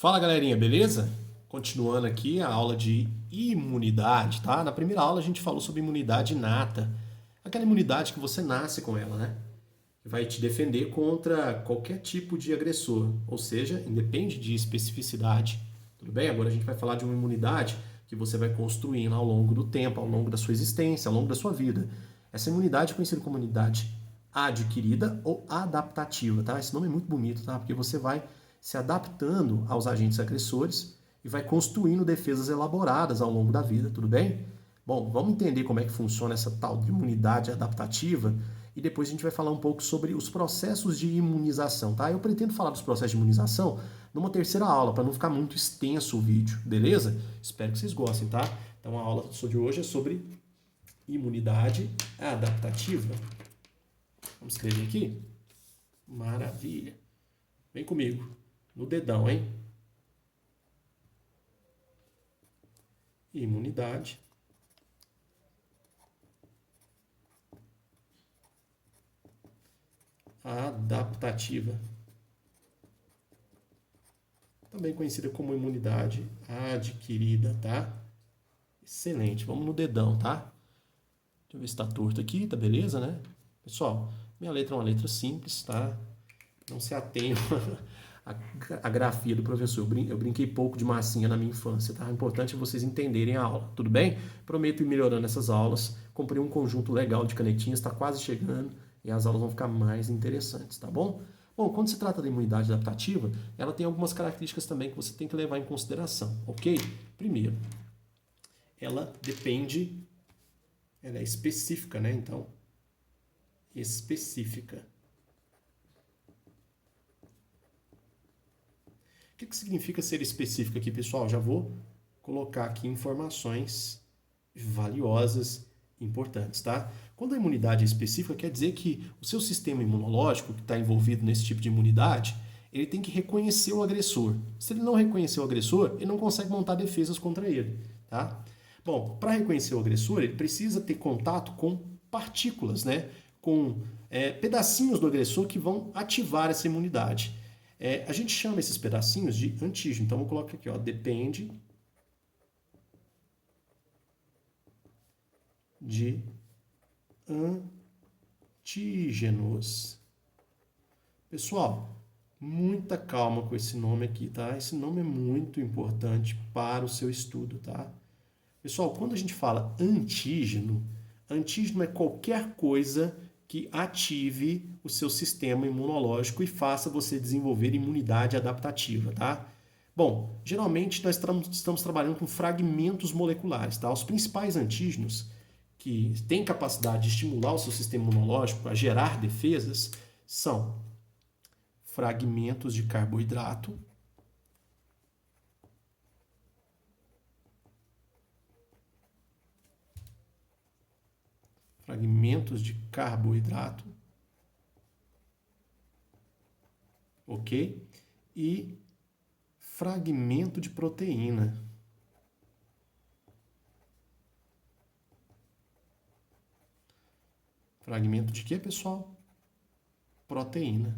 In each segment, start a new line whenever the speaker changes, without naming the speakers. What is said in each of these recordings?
Fala galerinha, beleza? Continuando aqui a aula de imunidade, tá? Na primeira aula a gente falou sobre imunidade inata, aquela imunidade que você nasce com ela, né? Que vai te defender contra qualquer tipo de agressor, ou seja, independe de especificidade, tudo bem? Agora a gente vai falar de uma imunidade que você vai construindo ao longo do tempo, ao longo da sua existência, ao longo da sua vida. Essa imunidade é conhecida como imunidade adquirida ou adaptativa, tá? Esse nome é muito bonito, tá? Porque você vai se adaptando aos agentes agressores e vai construindo defesas elaboradas ao longo da vida, tudo bem? Bom, vamos entender como é que funciona essa tal de imunidade adaptativa e depois a gente vai falar um pouco sobre os processos de imunização, tá? Eu pretendo falar dos processos de imunização numa terceira aula, para não ficar muito extenso o vídeo, beleza? Espero que vocês gostem, tá? Então a aula de hoje é sobre imunidade adaptativa. Vamos escrever aqui? Maravilha. Vem comigo. No dedão, hein? Imunidade adaptativa, também conhecida como imunidade adquirida, tá? Excelente, vamos no dedão, tá? Deixa eu ver se tá torto aqui, tá beleza, né? Pessoal, minha letra é uma letra simples, tá? Não se atenham à grafia do professor. Eu brinquei pouco de massinha na minha infância, tá? O importante é vocês entenderem a aula, tudo bem? Prometo ir melhorando essas aulas. Comprei um conjunto legal de canetinhas, está quase chegando e as aulas vão ficar mais interessantes, tá bom? Bom, quando se trata da imunidade adaptativa, ela tem algumas características também que você tem que levar em consideração, ok? Primeiro, ela é específica, né? Então, específica. O que significa ser específica aqui, pessoal? Já vou colocar aqui informações valiosas, importantes, tá? Quando a imunidade é específica, quer dizer que o seu sistema imunológico, que está envolvido nesse tipo de imunidade, ele tem que reconhecer o agressor. Se ele não reconhecer o agressor, ele não consegue montar defesas contra ele, tá? Bom, para reconhecer o agressor, ele precisa ter contato com partículas, né? Com pedacinhos do agressor que vão ativar essa imunidade. A gente chama esses pedacinhos de antígeno. Então, vou colocar aqui, ó, depende de antígenos. Pessoal, muita calma com esse nome aqui, tá? Esse nome é muito importante para o seu estudo, tá? Pessoal, quando a gente fala antígeno, antígeno é qualquer coisa que ative o seu sistema imunológico e faça você desenvolver imunidade adaptativa, tá? Bom, geralmente nós estamos trabalhando com fragmentos moleculares, tá? Os principais antígenos que têm capacidade de estimular o seu sistema imunológico a gerar defesas são fragmentos de carboidrato, ok? E fragmento de proteína. Fragmento de quê, pessoal? Proteína.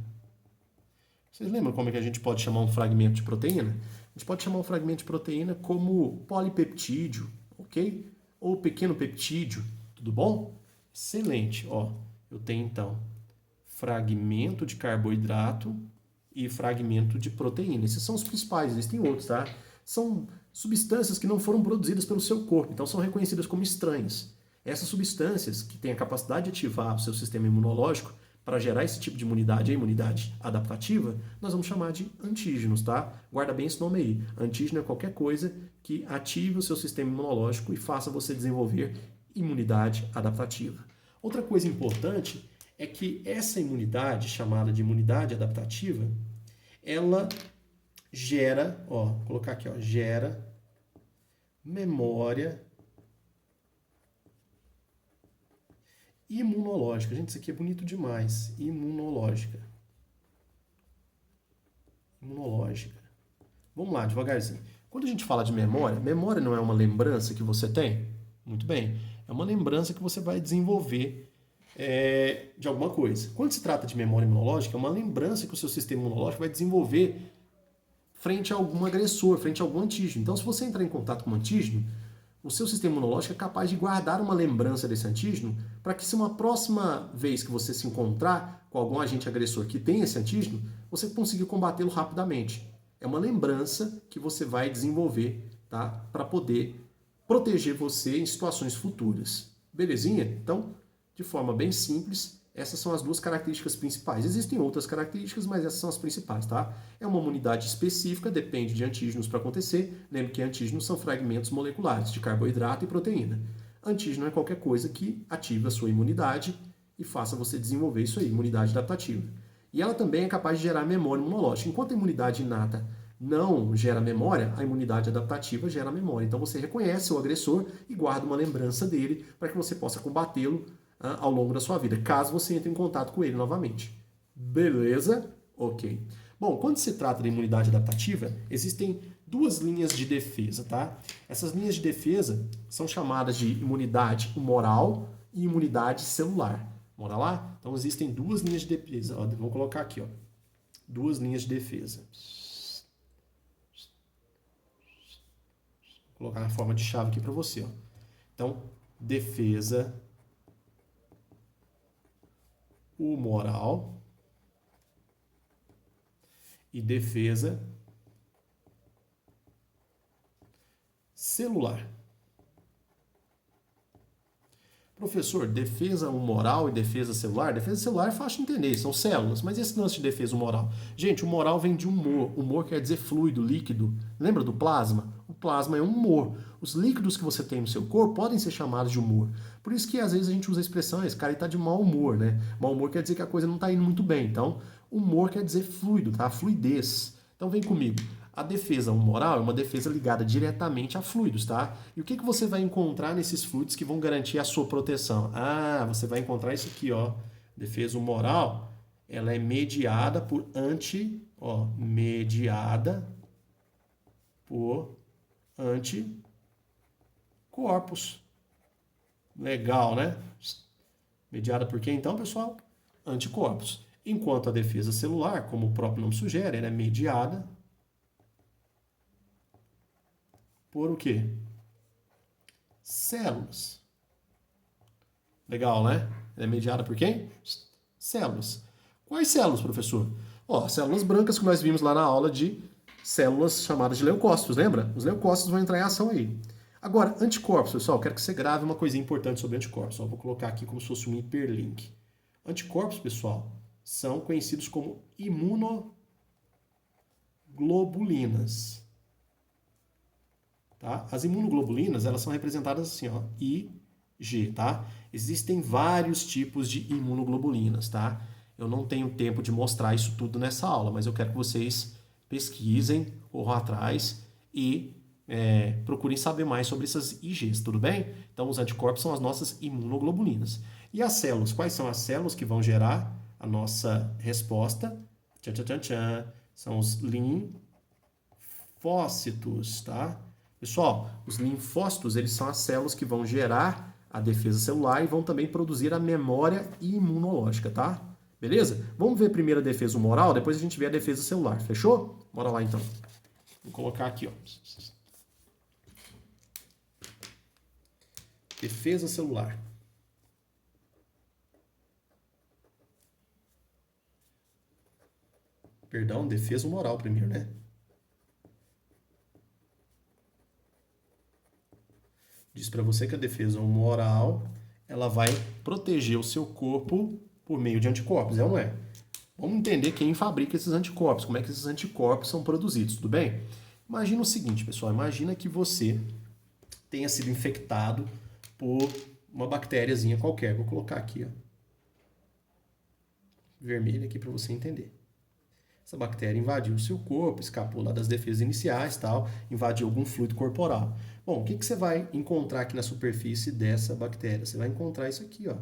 Vocês lembram como é que a gente pode chamar um fragmento de proteína? A gente pode chamar um fragmento de proteína como polipeptídeo, ok? Ou pequeno peptídeo, tudo bom? Excelente, ó. Eu tenho então fragmento de carboidrato e fragmento de proteína. Esses são os principais, existem outros, tá? São substâncias que não foram produzidas pelo seu corpo, então são reconhecidas como estranhas. Essas substâncias que têm a capacidade de ativar o seu sistema imunológico para gerar esse tipo de imunidade, a imunidade adaptativa, nós vamos chamar de antígenos, tá? Guarda bem esse nome aí. Antígeno é qualquer coisa que ative o seu sistema imunológico e faça você desenvolver imunidade adaptativa. Outra coisa importante é que essa imunidade, chamada de imunidade adaptativa, ela gera, ó, vou colocar aqui, ó, gera memória imunológica. Gente, isso aqui é bonito demais. Imunológica. Vamos lá, devagarzinho. Quando a gente fala de memória, memória não é uma lembrança que você tem? Muito bem. É uma lembrança que você vai desenvolver de alguma coisa. Quando se trata de memória imunológica, é uma lembrança que o seu sistema imunológico vai desenvolver frente a algum agressor, frente a algum antígeno. Então, se você entrar em contato com um antígeno, o seu sistema imunológico é capaz de guardar uma lembrança desse antígeno para que, se uma próxima vez que você se encontrar com algum agente agressor que tem esse antígeno, você consiga combatê-lo rapidamente. É uma lembrança que você vai desenvolver, tá? Para poder proteger você em situações futuras. Belezinha? Então, de forma bem simples, essas são as duas características principais. Existem outras características, mas essas são as principais, tá? É uma imunidade específica, depende de antígenos para acontecer. Lembre que antígenos são fragmentos moleculares de carboidrato e proteína. Antígeno é qualquer coisa que ative a sua imunidade e faça você desenvolver isso aí, imunidade adaptativa. E ela também é capaz de gerar memória imunológica. Enquanto a imunidade inata não gera memória, a imunidade adaptativa gera memória. Então você reconhece o agressor e guarda uma lembrança dele para que você possa combatê-lo ao longo da sua vida, caso você entre em contato com ele novamente. Beleza? Ok. Bom, quando se trata de imunidade adaptativa, existem duas linhas de defesa, tá? Essas linhas de defesa são chamadas de imunidade humoral e imunidade celular. Bora lá? Então existem duas linhas de defesa. Ó, vou colocar aqui, ó. Duas linhas de defesa. Vou colocar na forma de chave aqui para você, ó. Então, defesa humoral e defesa celular. Professor, defesa humoral e defesa celular? Defesa celular é fácil de entender, são células. Mas esse lance de defesa humoral? Gente, humoral vem de humor. Humor quer dizer fluido, líquido. Lembra do plasma? O plasma é um humor. Os líquidos que você tem no seu corpo podem ser chamados de humor. Por isso que às vezes a gente usa a expressão, esse cara está de mau humor, né? Mau humor quer dizer que a coisa não está indo muito bem. Então, humor quer dizer fluido, tá? Fluidez. Então vem comigo. A defesa humoral é uma defesa ligada diretamente a fluidos, tá? E o que você vai encontrar nesses fluidos que vão garantir a sua proteção? Ah, você vai encontrar isso aqui, ó. Defesa humoral, ela é mediada por mediada por anticorpos. Legal, né? Mediada por quê então, pessoal? Anticorpos. Enquanto a defesa celular, como o próprio nome sugere, ela é mediada por o quê? Células. Legal, né? Ela é mediada por quem? Células. Quais células, professor? Ó, células brancas que nós vimos lá na aula de células chamadas de leucócitos, lembra? Os leucócitos vão entrar em ação aí. Agora, anticorpos, pessoal, quero que você grave uma coisinha importante sobre anticorpos. Ó, vou colocar aqui como se fosse um hiperlink. Anticorpos, pessoal, são conhecidos como imunoglobulinas. Tá? As imunoglobulinas, elas são representadas assim, ó, IG, tá? Existem vários tipos de imunoglobulinas, tá? Eu não tenho tempo de mostrar isso tudo nessa aula, mas eu quero que vocês pesquisem, corram atrás e procurem saber mais sobre essas IGs, tudo bem? Então, os anticorpos são as nossas imunoglobulinas. E as células? Quais são as células que vão gerar a nossa resposta? Tchan, tchan, tchan, tchan. São os linfócitos, tá? Pessoal, os linfócitos, eles são as células que vão gerar a defesa celular e vão também produzir a memória imunológica, tá? Beleza? Vamos ver primeiro a defesa humoral, depois a gente vê a defesa celular, fechou? Bora lá então. Vou colocar aqui, ó. Defesa celular. Perdão, defesa humoral primeiro, né? Diz para você que a defesa humoral, ela vai proteger o seu corpo por meio de anticorpos, é ou não é? Vamos entender quem fabrica esses anticorpos, como é que esses anticorpos são produzidos, tudo bem? Imagina o seguinte, pessoal, imagina que você tenha sido infectado por uma bactériazinha qualquer. Vou colocar aqui, ó, vermelho aqui para você entender. Essa bactéria invadiu o seu corpo, escapou lá das defesas iniciais, tal, invadiu algum fluido corporal. Bom, o que você vai encontrar aqui na superfície dessa bactéria? Você vai encontrar isso aqui, ó.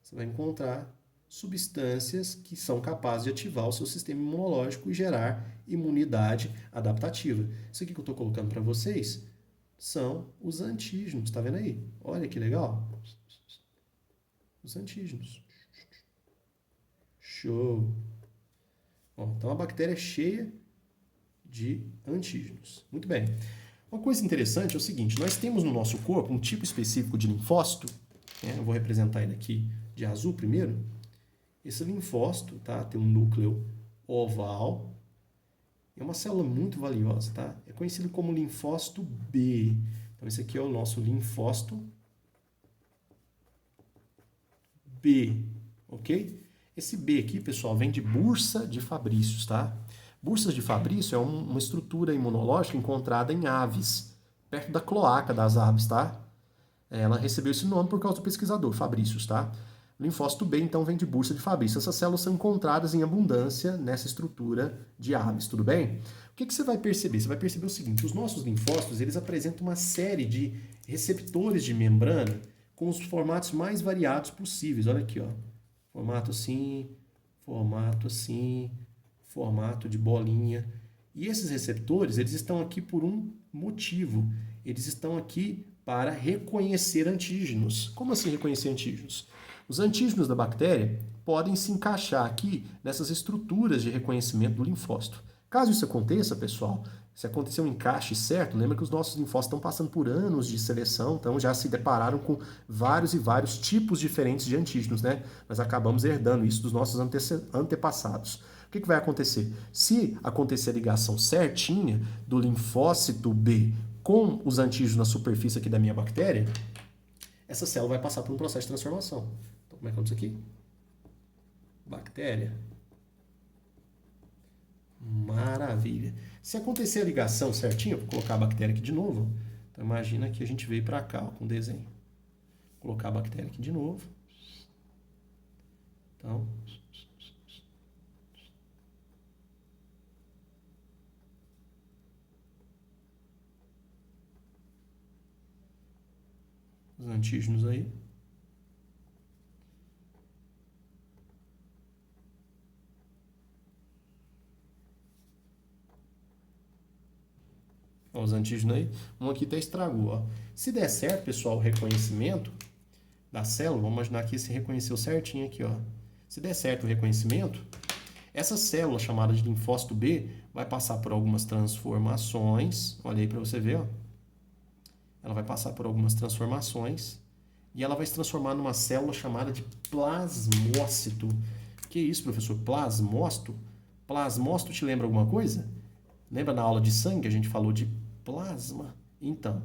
Você vai encontrar substâncias que são capazes de ativar o seu sistema imunológico e gerar imunidade adaptativa. Isso aqui que eu estou colocando para vocês são os antígenos, tá vendo aí? Olha que legal. Os antígenos. Show. Bom, então a bactéria é cheia de antígenos. Muito bem. Uma coisa interessante é o seguinte, nós temos no nosso corpo um tipo específico de linfócito, né? Eu vou representar ele aqui de azul primeiro. Esse linfócito, tá? Tem um núcleo oval, é uma célula muito valiosa, tá? É conhecido como linfócito B. Então esse aqui é o nosso linfócito B, ok? Esse B aqui, pessoal, vem de bursa de Fabrícios, tá? Bursas de Fabrício é uma estrutura imunológica encontrada em aves, perto da cloaca das aves, tá? Ela recebeu esse nome por causa do pesquisador, Fabrícios, tá? Linfócito B, então, vem de bursa de Fabrício. Essas células são encontradas em abundância nessa estrutura de aves, tudo bem? O que você vai perceber? Você vai perceber o seguinte, os nossos linfócitos, eles apresentam uma série de receptores de membrana com os formatos mais variados possíveis. Olha aqui, ó. Formato assim, formato de bolinha. E esses receptores, eles estão aqui por um motivo. Eles estão aqui para reconhecer antígenos. Como assim reconhecer antígenos? Os antígenos da bactéria podem se encaixar aqui nessas estruturas de reconhecimento do linfócito. Caso isso aconteça, pessoal, se acontecer um encaixe certo, lembra que os nossos linfócitos estão passando por anos de seleção, então já se depararam com vários e vários tipos diferentes de antígenos, né? Nós acabamos herdando isso dos nossos antepassados. O que vai acontecer? Se acontecer a ligação certinha do linfócito B com os antígenos na superfície aqui da minha bactéria, essa célula vai passar por um processo de transformação. Então, como é que é isso aqui? Bactéria. Maravilha. Se acontecer a ligação certinha, vou colocar a bactéria aqui de novo. Então, imagina que a gente veio para cá ó, com o desenho. Vou colocar a bactéria aqui de novo. Então, os antígenos aí. Ó, os antígenos aí. Um aqui até estragou. Ó. Se der certo, pessoal, o reconhecimento da célula, vamos imaginar que se reconheceu certinho aqui. Ó. Se der certo o reconhecimento, essa célula chamada de linfócito B vai passar por algumas transformações. Olha aí para você ver. Ó. Ela vai passar por algumas transformações e ela vai se transformar numa célula chamada de plasmócito. Que isso, professor? Plasmócito? Plasmócito te lembra alguma coisa? Lembra na aula de sangue a gente falou de plasma? Então,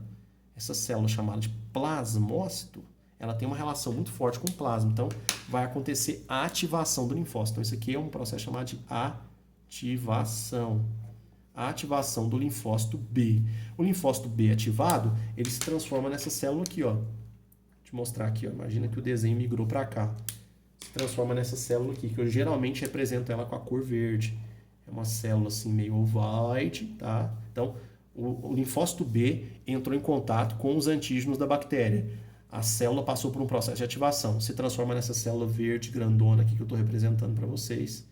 essa célula chamada de plasmócito, ela tem uma relação muito forte com o plasma. Então, vai acontecer a ativação do linfócito. Então, isso aqui é um processo chamado de ativação. A ativação do linfócito B. O linfócito B ativado, ele se transforma nessa célula aqui, ó. Vou te mostrar aqui, ó. Imagina que o desenho migrou para cá. Se transforma nessa célula aqui, que eu geralmente represento ela com a cor verde. É uma célula assim meio ovoide, tá? Então, o linfócito B entrou em contato com os antígenos da bactéria. A célula passou por um processo de ativação, se transforma nessa célula verde grandona aqui que eu estou representando para vocês.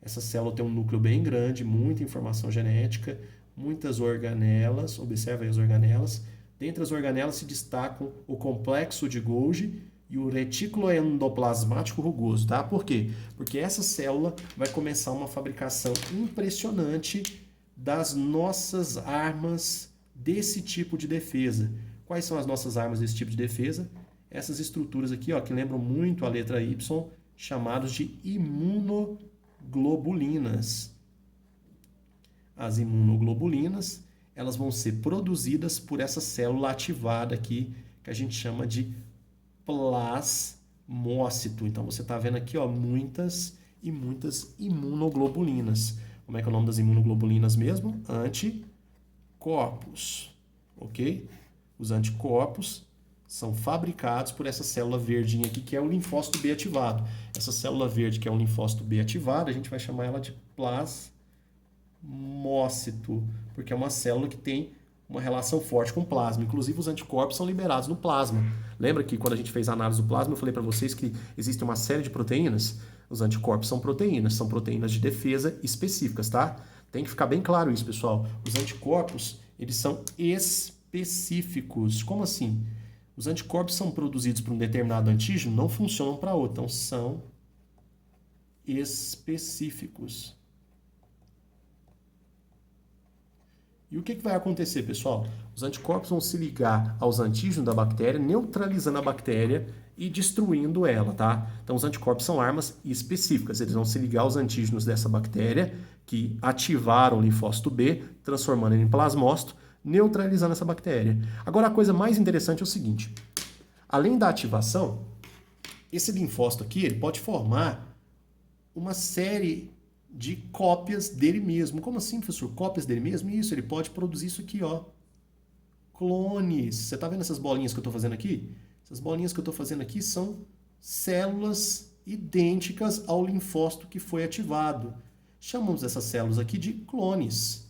Essa célula tem um núcleo bem grande, muita informação genética, muitas organelas, observa aí as organelas. Dentre as organelas se destacam o complexo de Golgi e o retículo endoplasmático rugoso, tá? Por quê? Porque essa célula vai começar uma fabricação impressionante das nossas armas desse tipo de defesa. Quais são as nossas armas desse tipo de defesa? Essas estruturas aqui, ó, que lembram muito a letra Y, chamadas de imunoglobulinas. As imunoglobulinas, elas vão ser produzidas por essa célula ativada aqui, que a gente chama de plasmócito. Então você está vendo aqui ó, muitas e muitas imunoglobulinas. Como é que é o nome das imunoglobulinas mesmo? Anticorpos. Ok? Os anticorpos são fabricados por essa célula verdinha aqui, que é o linfócito B ativado. Essa célula verde, que é o linfócito B ativado, a gente vai chamar ela de plasmócito, porque é uma célula que tem uma relação forte com o plasma. Inclusive, os anticorpos são liberados no plasma. Lembra que quando a gente fez a análise do plasma, eu falei para vocês que existe uma série de proteínas? Os anticorpos são proteínas de defesa específicas, tá? Tem que ficar bem claro isso, pessoal. Os anticorpos, eles são específicos. Como assim? Os anticorpos são produzidos para um determinado antígeno, não funcionam para outro. Então, são específicos. E o que vai acontecer, pessoal? Os anticorpos vão se ligar aos antígenos da bactéria, neutralizando a bactéria e destruindo ela, tá? Então, os anticorpos são armas específicas. Eles vão se ligar aos antígenos dessa bactéria, que ativaram o linfócito B, transformando ele em plasmócito, neutralizando essa bactéria. Agora, a coisa mais interessante é o seguinte. Além da ativação, esse linfócito aqui ele pode formar uma série de cópias dele mesmo. Como assim, professor? Cópias dele mesmo? Isso, ele pode produzir isso aqui, ó. Clones. Você está vendo essas bolinhas que eu estou fazendo aqui? Essas bolinhas que eu estou fazendo aqui são células idênticas ao linfócito que foi ativado. Chamamos essas células aqui de clones.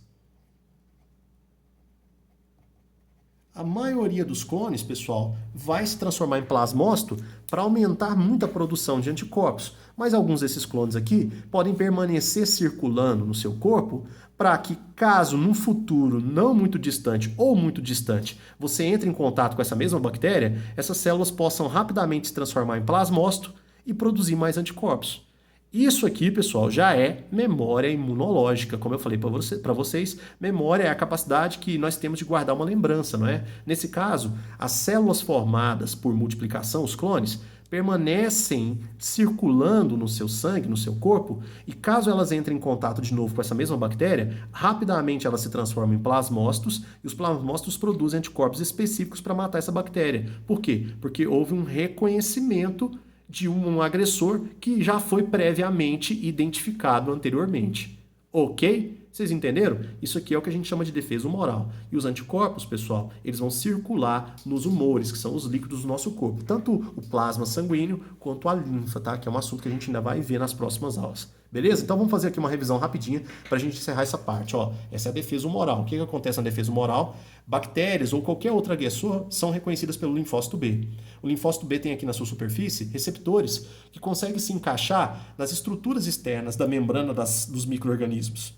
A maioria dos clones, pessoal, vai se transformar em plasmócito para aumentar muito a produção de anticorpos. Mas alguns desses clones aqui podem permanecer circulando no seu corpo para que, caso num futuro não muito distante ou muito distante, você entre em contato com essa mesma bactéria, essas células possam rapidamente se transformar em plasmócito e produzir mais anticorpos. Isso aqui, pessoal, já é memória imunológica. Como eu falei para vocês, memória é a capacidade que nós temos de guardar uma lembrança, não é? Nesse caso, as células formadas por multiplicação, os clones, permanecem circulando no seu sangue, no seu corpo, e caso elas entrem em contato de novo com essa mesma bactéria, rapidamente elas se transformam em plasmócitos, e os plasmócitos produzem anticorpos específicos para matar essa bactéria. Por quê? Porque houve um reconhecimento de um agressor que já foi previamente identificado anteriormente. Ok? Vocês entenderam? Isso aqui é o que a gente chama de defesa humoral. E os anticorpos, pessoal, eles vão circular nos humores, que são os líquidos do nosso corpo. Tanto o plasma sanguíneo quanto a linfa, tá? Que é um assunto que a gente ainda vai ver nas próximas aulas. Beleza? Então vamos fazer aqui uma revisão rapidinha para a gente encerrar essa parte. Ó, essa é a defesa humoral. O que acontece na defesa humoral? Bactérias ou qualquer outro agressor são reconhecidas pelo linfócito B. O linfócito B tem aqui na sua superfície receptores que conseguem se encaixar nas estruturas externas da membrana dos micro-organismos.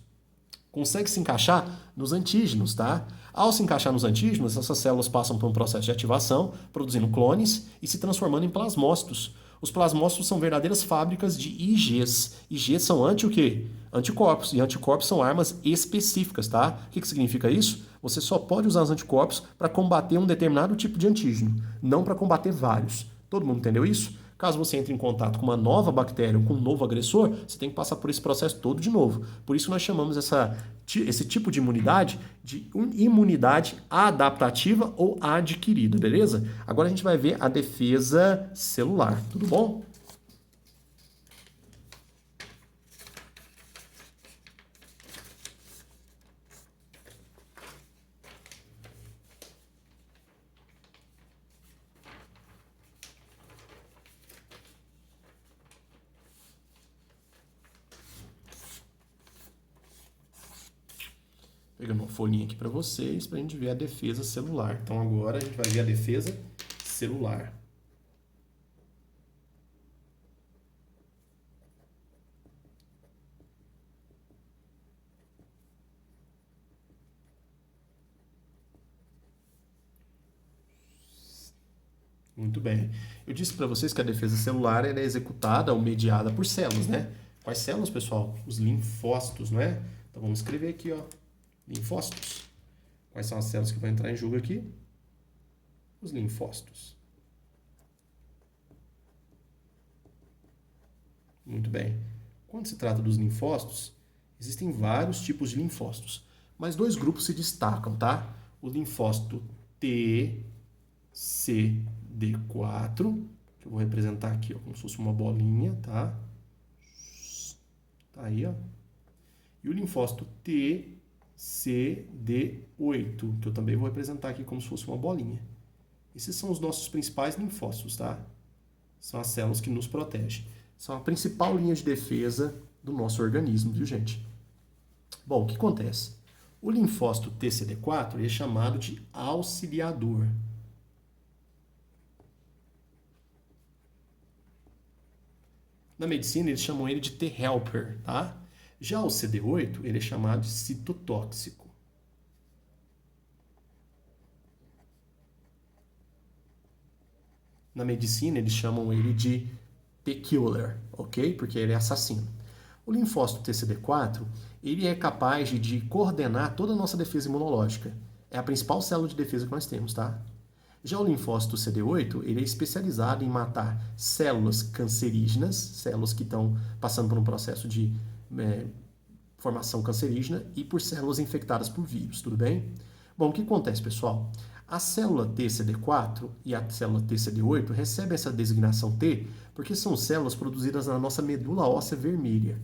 Consegue se encaixar nos antígenos, tá? Ao se encaixar nos antígenos, essas células passam por um processo de ativação, produzindo clones e se transformando em plasmócitos. Os plasmócitos são verdadeiras fábricas de IGs. IGs são o quê? Anticorpos. E anticorpos são armas específicas, tá? O que significa isso? Você só pode usar os anticorpos para combater um determinado tipo de antígeno, não para combater vários. Todo mundo entendeu isso? Caso você entre em contato com uma nova bactéria ou com um novo agressor, você tem que passar por esse processo todo de novo. Por isso nós chamamos esse tipo de imunidade de imunidade adaptativa ou adquirida, beleza? Agora a gente vai ver a defesa celular, tudo bom? Pegando uma folhinha aqui para vocês, para a gente ver a defesa celular. Então agora a gente vai ver a defesa celular. Muito bem. Eu disse para vocês que a defesa celular é executada ou mediada por células, né? Quais células, pessoal? Os linfócitos, não é? Então vamos escrever aqui, ó. Linfócitos. Quais são as células que vão entrar em jogo aqui? Os linfócitos. Muito bem. Quando se trata dos linfócitos, existem vários tipos de linfócitos, mas dois grupos se destacam, tá? O linfócito T, C, D4, que eu vou representar aqui, ó, como se fosse uma bolinha, tá? Tá aí, ó. E o linfócito T, CD8, que eu também vou representar aqui como se fosse uma bolinha. Esses são os nossos principais linfócitos, tá? São as células que nos protegem. São a principal linha de defesa do nosso organismo, viu, gente? Bom, o que acontece? O linfócito TCD4 é chamado de auxiliador. Na medicina, eles chamam ele de T-helper, tá? Já o CD8, ele é chamado de citotóxico. Na medicina, eles chamam ele de T-killer, ok? Porque ele é assassino. O linfócito TCD4, ele é capaz de coordenar toda a nossa defesa imunológica. É a principal célula de defesa que nós temos, tá? Já o linfócito CD8, ele é especializado em matar células cancerígenas, células que estão passando por um processo de formação cancerígena, e por células infectadas por vírus, tudo bem? Bom, o que acontece, pessoal? A célula TCD4 e a célula TCD8 recebem essa designação T porque são células produzidas na nossa medula óssea vermelha,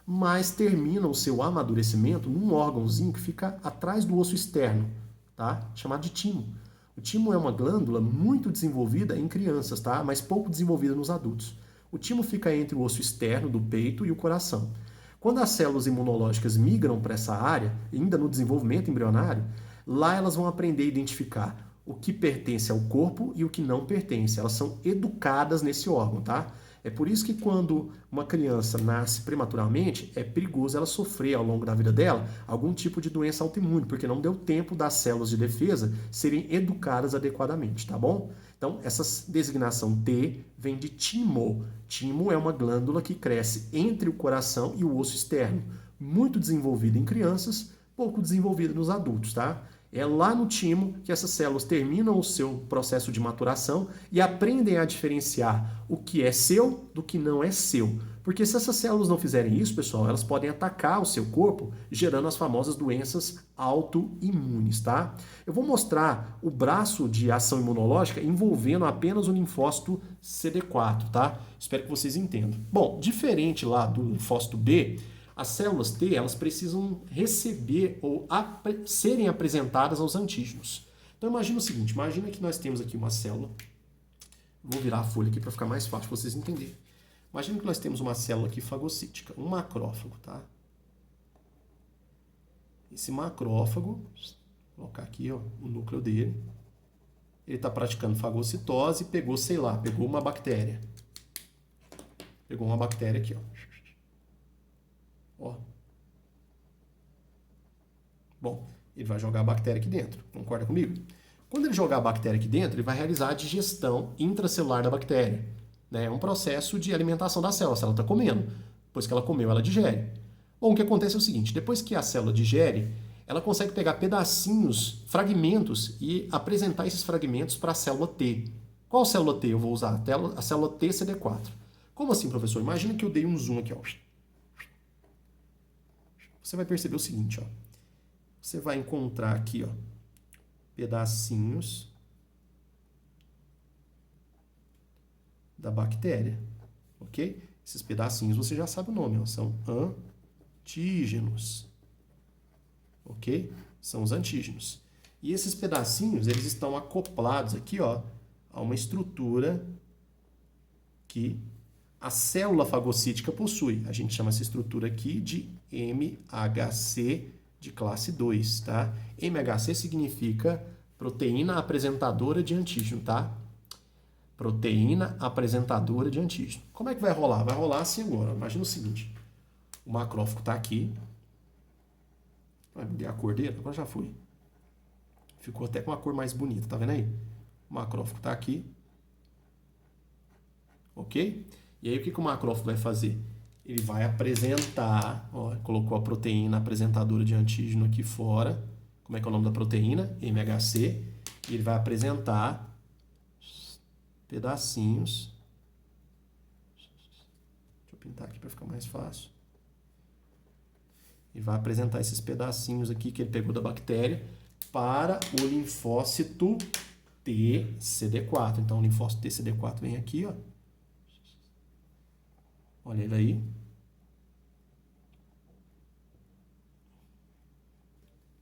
mas terminam o seu amadurecimento num órgãozinho que fica atrás do osso externo, tá? Chamado de timo. O timo é uma glândula muito desenvolvida em crianças, tá? Mas pouco desenvolvida nos adultos. O timo fica entre o osso externo do peito e o coração. Quando as células imunológicas migram para essa área, ainda no desenvolvimento embrionário, lá elas vão aprender a identificar o que pertence ao corpo e o que não pertence. Elas são educadas nesse órgão, tá? É por isso que quando uma criança nasce prematuramente, é perigoso ela sofrer ao longo da vida dela algum tipo de doença autoimune, porque não deu tempo das células de defesa serem educadas adequadamente, tá bom? Então, essa designação T vem de timo. Timo é uma glândula que cresce entre o coração e o osso externo, muito desenvolvida em crianças, pouco desenvolvida nos adultos, tá? É lá no timo que essas células terminam o seu processo de maturação e aprendem a diferenciar o que é seu do que não é seu. Porque se essas células não fizerem isso, pessoal, elas podem atacar o seu corpo, gerando as famosas doenças autoimunes, tá? Eu vou mostrar o braço de ação imunológica envolvendo apenas o linfócito CD4, tá? Espero que vocês entendam. Bom, diferente lá do linfócito B, as células T, elas precisam receber ou serem apresentadas aos antígenos. Então imagina o seguinte, imagina que nós temos aqui uma célula, vou virar a folha aqui para ficar mais fácil para vocês entenderem. Imagina que nós temos uma célula aqui fagocítica, um macrófago, tá? Esse macrófago, vou colocar aqui ó, o núcleo dele, ele está praticando fagocitose e pegou, sei lá, pegou uma bactéria. Pegou uma bactéria aqui, ó. Ó. Bom, ele vai jogar a bactéria aqui dentro, concorda comigo? Quando ele jogar a bactéria aqui dentro, ele vai realizar a digestão intracelular da bactéria. Né? É um processo de alimentação da célula. A célula está comendo. Depois que ela comeu, ela digere. Bom, o que acontece é o seguinte, depois que a célula digere, ela consegue pegar pedacinhos, fragmentos e apresentar esses fragmentos para a célula T. Qual célula T eu vou usar? A célula TCD4. Como assim, professor? Imagina que eu dei um zoom aqui, ó. Você vai perceber o seguinte, ó. Você vai encontrar aqui, ó, pedacinhos da bactéria, ok? Esses pedacinhos você já sabe o nome, ó, são antígenos, ok? São os antígenos. E esses pedacinhos, eles estão acoplados aqui, ó, a uma estrutura que a célula fagocítica possui. A gente chama essa estrutura aqui de MHC de classe 2, tá? MHC significa proteína apresentadora de antígeno, tá? Proteína apresentadora de antígeno. Como é que vai rolar? Vai rolar assim agora. Imagina o seguinte. O macrófago está aqui. Vai mudar a cor dele? Agora já foi. Ficou até com uma cor mais bonita, tá vendo aí? O macrófago está aqui. Ok? E aí o que o macrófago vai fazer? Ele vai apresentar, ó, colocou a proteína apresentadora de antígeno aqui fora. Como é que é o nome da proteína? MHC. E ele vai apresentar pedacinhos. Deixa eu pintar aqui para ficar mais fácil. Ele vai apresentar esses pedacinhos aqui que ele pegou da bactéria para o linfócito TCD4. Então o linfócito TCD4 vem aqui, ó. Olha ele aí.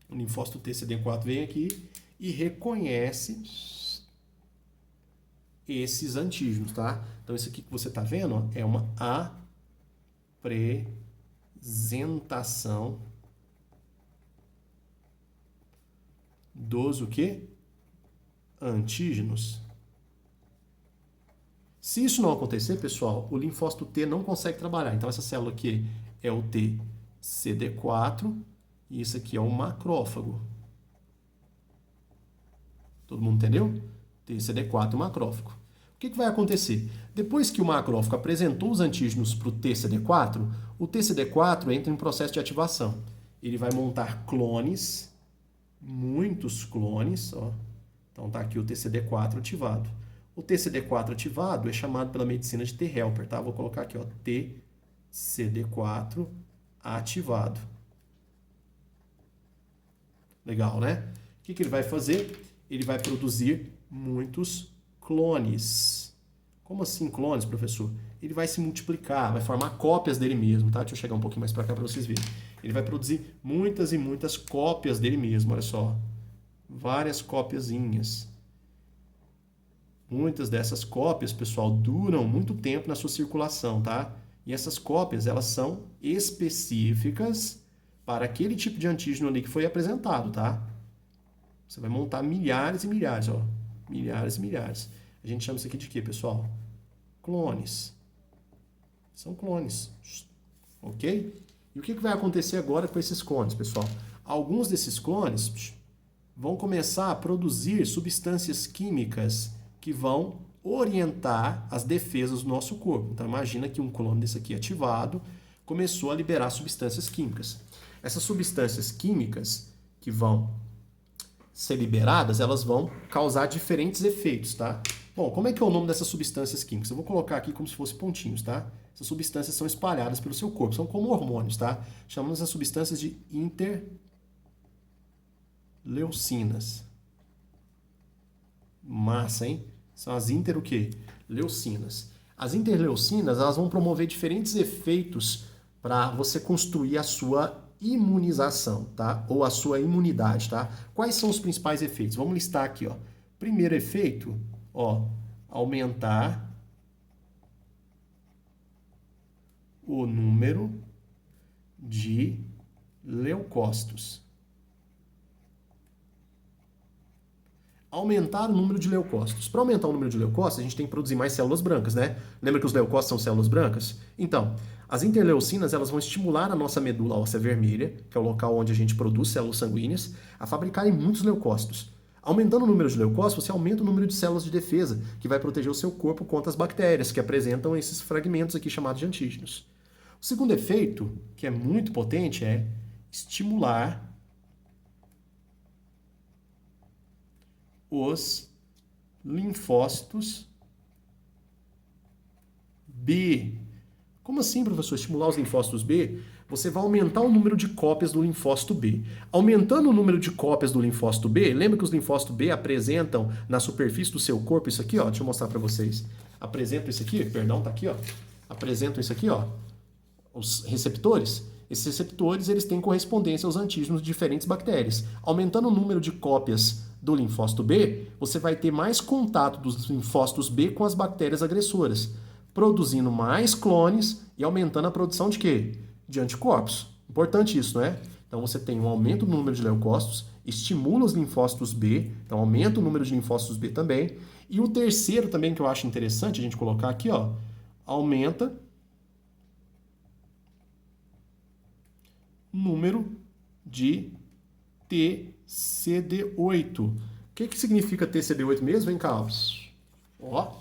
O linfócito TCD4 vem aqui e reconhece esses antígenos, tá? Então, isso aqui que você está vendo, ó, é uma apresentação dos o quê? Antígenos. Se isso não acontecer, pessoal, o linfócito T não consegue trabalhar. Então, essa célula aqui é o TCD4 e isso aqui é o macrófago. Todo mundo entendeu? TCD4 macrófago. O que vai acontecer? Depois que o macrófago apresentou os antígenos para o TCD4, o TCD4 entra em processo de ativação. Ele vai montar clones, muitos clones, ó. Então tá aqui o TCD4 ativado. O TCD4 ativado é chamado pela medicina de T-helper, tá? Vou colocar aqui, ó, TCD4 ativado. Legal, né? O que ele vai fazer? Ele vai produzir muitos clones. Como assim clones, professor? Ele vai se multiplicar, vai formar cópias dele mesmo, tá? Deixa eu chegar um pouquinho mais para cá para vocês verem. Ele vai produzir muitas e muitas cópias dele mesmo, olha só. Várias cópiazinhas. Muitas dessas cópias, pessoal, duram muito tempo na sua circulação, tá? E essas cópias, elas são específicas para aquele tipo de antígeno ali que foi apresentado, tá? Você vai montar milhares e milhares, ó. Milhares e milhares. A gente chama isso aqui de quê, pessoal? Clones. São clones. Ok? E o que vai acontecer agora com esses clones, pessoal? Alguns desses clones vão começar a produzir substâncias químicas que vão orientar as defesas do nosso corpo. Então, imagina que um clone desse aqui ativado começou a liberar substâncias químicas. Essas substâncias químicas que vão ser liberadas, elas vão causar diferentes efeitos, tá? Bom, como é que é o nome dessas substâncias químicas? Eu vou colocar aqui como se fossem pontinhos, tá? Essas substâncias são espalhadas pelo seu corpo, são como hormônios, tá? Chamamos essas substâncias de interleucinas. Massa, hein? São as o quê? Leucinas. As interleucinas, elas vão promover diferentes efeitos para você construir a sua imunização, tá? Ou a sua imunidade, tá? Quais são os principais efeitos? Vamos listar aqui, ó. Primeiro efeito, ó, aumentar o número de leucócitos. Aumentar o número de leucócitos. Para aumentar o número de leucócitos, a gente tem que produzir mais células brancas, né? Lembra que os leucócitos são células brancas? Então, as interleucinas, elas vão estimular a nossa medula óssea vermelha, que é o local onde a gente produz células sanguíneas, a fabricarem muitos leucócitos. Aumentando o número de leucócitos, você aumenta o número de células de defesa, que vai proteger o seu corpo contra as bactérias, que apresentam esses fragmentos aqui chamados de antígenos. O segundo efeito, que é muito potente, é estimular os linfócitos B. Como assim, professor? Estimular os linfócitos B? Você vai aumentar o número de cópias do linfócito B. Aumentando o número de cópias do linfócito B, lembra que os linfócitos B apresentam na superfície do seu corpo isso aqui, ó? Deixa eu mostrar para vocês. Apresentam isso aqui, perdão, tá aqui, ó. Apresentam isso aqui, ó. Os receptores. Esses receptores, eles têm correspondência aos antígenos de diferentes bactérias. Aumentando o número de cópias do linfócito B, você vai ter mais contato dos linfócitos B com as bactérias agressoras, produzindo mais clones e aumentando a produção de quê? De anticorpos. Importante isso, não é? Então você tem um aumento no número de leucócitos, estimula os linfócitos B, então aumenta o número de linfócitos B também. E o terceiro também que eu acho interessante a gente colocar aqui, ó, aumenta o número de TCD8. O que significa TCD8 mesmo, vem cá? Ó,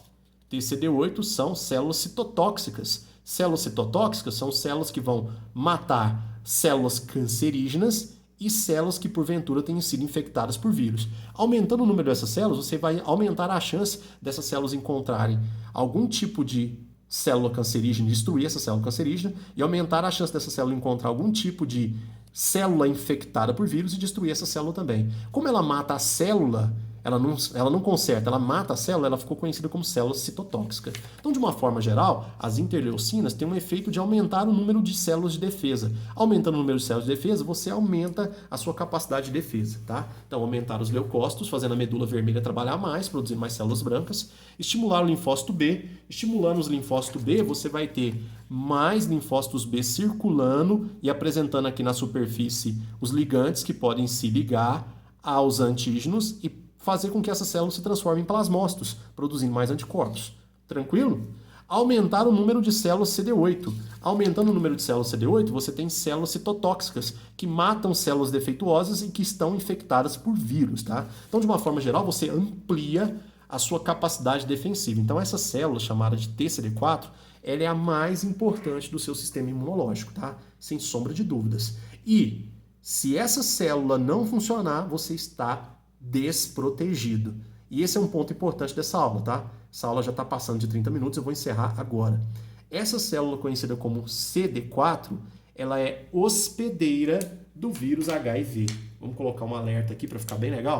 TCD8 são células citotóxicas. Células citotóxicas são células que vão matar células cancerígenas e células que porventura tenham sido infectadas por vírus. Aumentando o número dessas células, você vai aumentar a chance dessas células encontrarem algum tipo de célula cancerígena, destruir essa célula cancerígena e aumentar a chance dessa célula encontrar algum tipo de célula infectada por vírus e destruir essa célula também. Como ela mata a célula, ela não conserta, ela mata a célula, ela ficou conhecida como célula citotóxica. Então, de uma forma geral, as interleucinas têm um efeito de aumentar o número de células de defesa. Aumentando o número de células de defesa, você aumenta a sua capacidade de defesa, tá? Então, aumentar os leucócitos, fazendo a medula vermelha trabalhar mais, produzindo mais células brancas. Estimular o linfócito B. Estimulando os linfócitos B, você vai ter mais linfócitos B circulando e apresentando aqui na superfície os ligantes que podem se ligar aos antígenos e fazer com que essas células se transformem em plasmócitos, produzindo mais anticorpos. Tranquilo? Aumentar o número de células CD8. Aumentando o número de células CD8, você tem células citotóxicas, que matam células defeituosas e que estão infectadas por vírus, tá? Então, de uma forma geral, você amplia a sua capacidade defensiva. Então, essa célula chamada de TCD4, ela é a mais importante do seu sistema imunológico, tá? Sem sombra de dúvidas. E se essa célula não funcionar, você está desprotegido. E esse é um ponto importante dessa aula, tá? Essa aula já está passando de 30 minutos, eu vou encerrar agora. Essa célula conhecida como CD4, ela é hospedeira do vírus HIV. Vamos colocar um alerta aqui para ficar bem legal?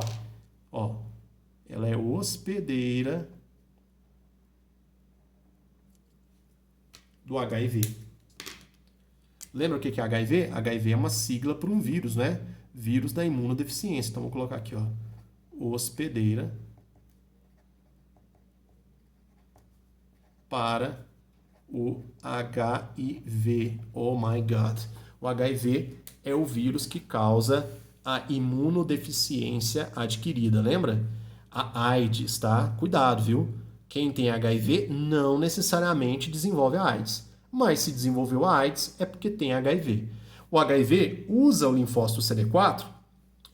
Ó, ela é hospedeira do HIV. Lembra o que é HIV? HIV é uma sigla para um vírus, né? Vírus da imunodeficiência. Então, vou colocar aqui, ó, hospedeira para o HIV. Oh my God! O HIV é o vírus que causa a imunodeficiência adquirida, lembra? A AIDS, tá? Cuidado, viu? Quem tem HIV não necessariamente desenvolve a AIDS, mas se desenvolveu a AIDS é porque tem HIV. O HIV usa o linfócito CD4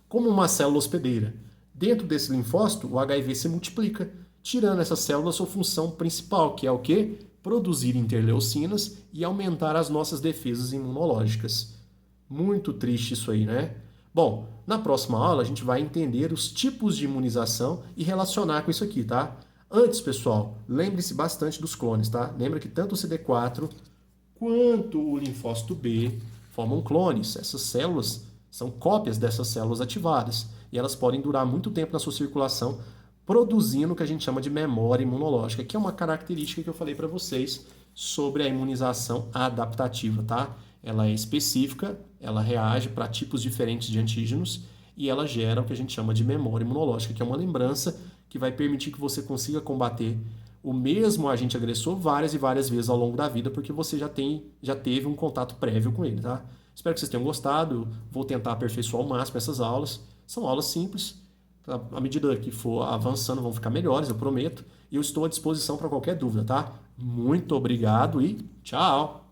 como uma célula hospedeira. Dentro desse linfócito, o HIV se multiplica, tirando essa célula sua função principal, que é o quê? Produzir interleucinas e aumentar as nossas defesas imunológicas. Muito triste isso aí, né? Bom, na próxima aula a gente vai entender os tipos de imunização e relacionar com isso aqui, tá? Antes, pessoal, lembre-se bastante dos clones, tá? Lembra que tanto o CD4 quanto o linfócito B formam clones. Essas células são cópias dessas células ativadas e elas podem durar muito tempo na sua circulação, produzindo o que a gente chama de memória imunológica, que é uma característica que eu falei para vocês sobre a imunização adaptativa, tá? Ela é específica, ela reage para tipos diferentes de antígenos e ela gera o que a gente chama de memória imunológica, que é uma lembrança que vai permitir que você consiga combater o mesmo agente agressor várias e várias vezes ao longo da vida, porque você já teve um contato prévio com ele, tá? Espero que vocês tenham gostado, vou tentar aperfeiçoar ao máximo essas aulas. São aulas simples, tá? À medida que for avançando vão ficar melhores, eu prometo, e eu estou à disposição para qualquer dúvida, tá? Muito obrigado e tchau!